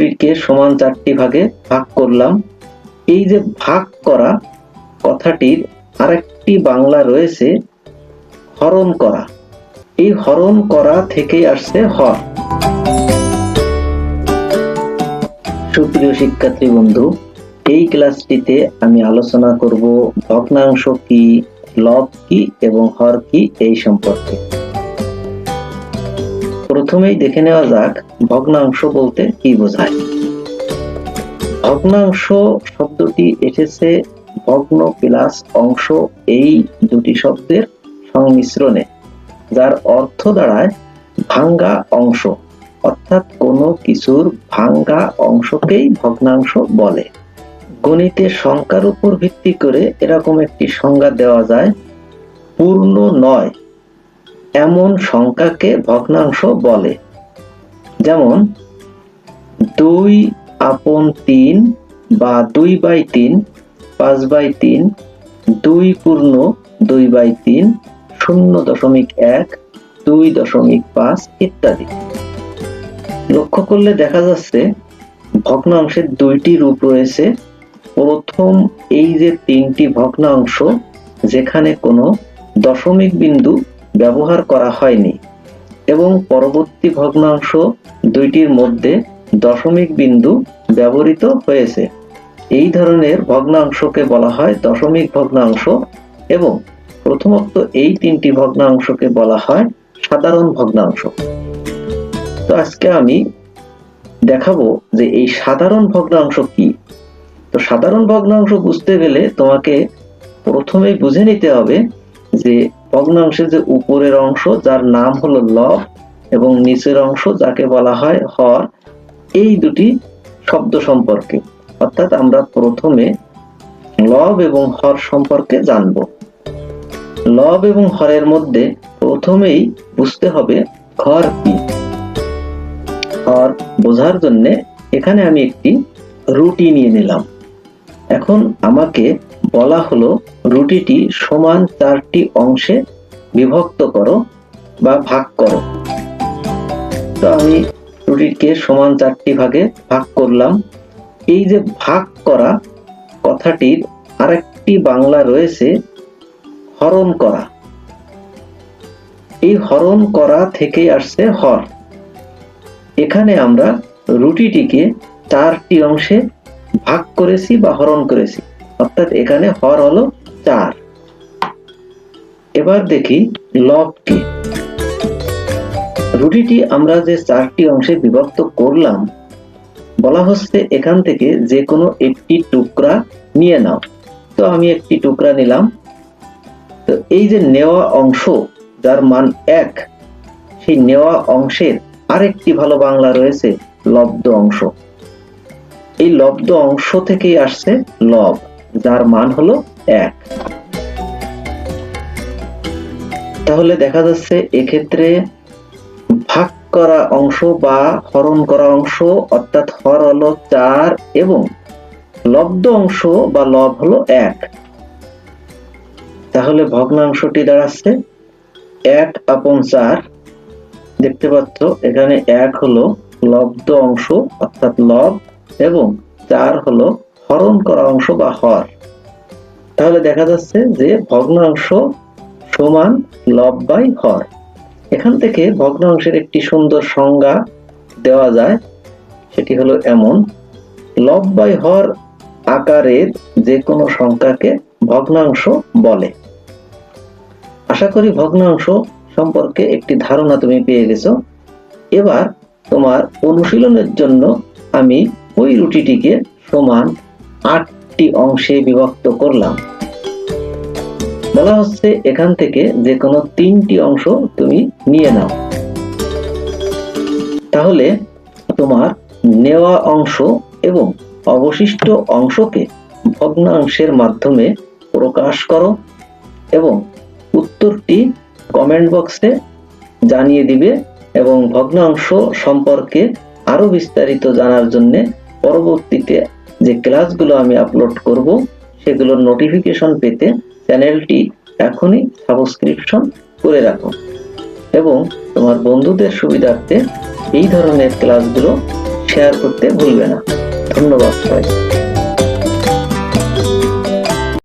রুটিকে সমান 4টি ভাগে ভাগ করলাম। এই যে ভাগ করা কথাটির আরেকটি বাংলা রয়েছে হরণ করা। এই হরণ করা থেকেই আসছে হর। সুপ্রিয় শিক্ষার্থী বন্ধু, এই ক্লাসটিতে আমি আলোচনা করব ভগ্নাংশ কি, লব কি এবং হর কি এই সম্পর্কে। প্রথমেই দেখে নেওয়া যাক ভগ্নাংশ বলতে কি বোঝায়। ভগ্নাংশ শব্দটি এসেছে ভগ্ন প্লাস অংশ এই দুটি শব্দের সংমিশ্রণে, যার অর্থ দাঁড়ায় ভাঙ্গা অংশ, অর্থাৎ কোনো কিছুর ভাঙ্গা অংশকেই ভগ্নাংশ বলে। গণিতের সংখ্যার উপর ভিত্তি করে এরকম একটি সংজ্ঞা দেওয়া যায়, পূর্ণ নয় এমন সংখ্যাকে ভগ্নাংশ বলে। যেমন 2/3 বা 2/3, 5/3, 2 পূর্ণ 2/3, 0.1, 2.5 ইত্যাদি। লক্ষ্য করলে দেখা যাচ্ছে ভগ্নাংশের দুইটি রূপ রয়েছে। প্রথম এই যে 3টি ভগ্নাংশ যেখানে কোনো দশমিক বিন্দু ব্যবহার করা হয়নি, এবং পরবর্তী ভগ্নাংশ দুইটির মধ্যে দশমিক বিন্দু ব্যবহৃত হয়েছে। এই ধরনের ভগ্নাংশকে বলা হয় দশমিক ভগ্নাংশ, এবং প্রথমত এই 3টি ভগ্নাংশকে বলা হয় সাধারণ ভগ্নাংশ। তো আজকে আমি দেখাবো যে এই সাধারণ ভগ্নাংশ কি। তো সাধারণ ভগ্নাংশ বুঝতে গেলে তোমাকে প্রথমেই বুঝে নিতে হবে যে ভগ্নাংশের যে উপরের অংশ যার নাম হলো লব এবং নিচের অংশ যাকে বলা হয় হর, এই দুটি শব্দ সম্পর্কে। অর্থাৎ আমরা প্রথমে লব এবং হর সম্পর্কে জানব। লব এবং হরের মধ্যে প্রথমেই বুঝতে হবে হর কি। হর বোঝার জন্য এখানে আমি একটি রুটি নিয়ে নিলাম। এখন আমাকে বলা হলো রুটিটি সমান 4টি অংশে বিভক্ত করো বা ভাগ করো। তো আমি রুটিকে সমান 4টি ভাগে ভাগ করলাম। এই যে ভাগ করা কথাটির আরেকটি বাংলা রয়েছে হরণ করা। এই হরণ করা থেকেই আসছে হর। এখানে আমরা রুটিটিকে 4টি অংশে ভাগ করেছি বা হরণ করেছি, অর্থাৎ এখানে হর হলো 4। এবার দেখি লব কি। রুটিটি আমরা যে 4টি অংশে বিভক্ত করলাম, বলা হচ্ছে এখান থেকে যে কোনো একটি টুকরা নিয়ে নাও। তো আমি একটি টুকরা নিলাম। তো এই যে নেওয়া অংশ যার মান 1, সেই নেওয়া অংশের আরেকটি ভালো বাংলা রয়েছে লব্ধ অংশ। এই লব্ধ অংশ থেকেই আসছে লব, যার মান হলো 1। তাহলে দেখা যাচ্ছে এক্ষেত্রে ভাগ করা অংশ বা হরণ করা অংশ অর্থাৎ হর হলো 4 এবং লব্ধ অংশ বা লব হলো 1। তাহলে ভগ্নাংশটি দাঁড়াচ্ছে 1/4। দেখতে পাচ্ছ এখানে 1 হলো লব্ধ অংশ অর্থাৎ লব এবং 4 হলো হরণ করা অংশ বা হর। তাহলে দেখা যাচ্ছে যে ভগ্নাংশ সমান লব বাই হর। এখান থেকে ভগ্নাংশের একটি সুন্দর সংজ্ঞা দেওয়া যায়, সেটি হলো এমন: লব বাই হর আকারের যে কোনো সংখ্যাকে ভগ্নাংশ বলে। আশা করি ভগ্নাংশ সম্পর্কে একটি ধারণা তুমি পেয়ে গেছো। এবার তোমার অনুশীলনের জন্য আমি ওই রুটিটিকে সমান 8টি অংশে বিভক্ত করলাম। বলা হচ্ছে এখান থেকে যে কোনো 3টি অংশ তুমি নিয়ে নাও। তাহলে তোমার নেওয়া অংশ এবং অবশিষ্ট অংশকে ভগ্নাংশের মাধ্যমে প্রকাশ করো এবং উত্তরটি কমেন্ট বক্সে জানিয়ে দিবে। এবং ভগ্নাংশ সম্পর্কে আরো বিস্তারিত জানার জন্য পরবর্তীতে যে ক্লাসগুলো আমি আপলোড করব সেগুলোর নোটিফিকেশন পেতে চ্যানেলটি এখনই সাবস্ক্রিপশন করে রাখো এবং তোমার বন্ধুদের সুবিধার্থে এই ধরনের ক্লাসগুলো শেয়ার করতে ভুলবে না। ধন্যবাদ সবাই।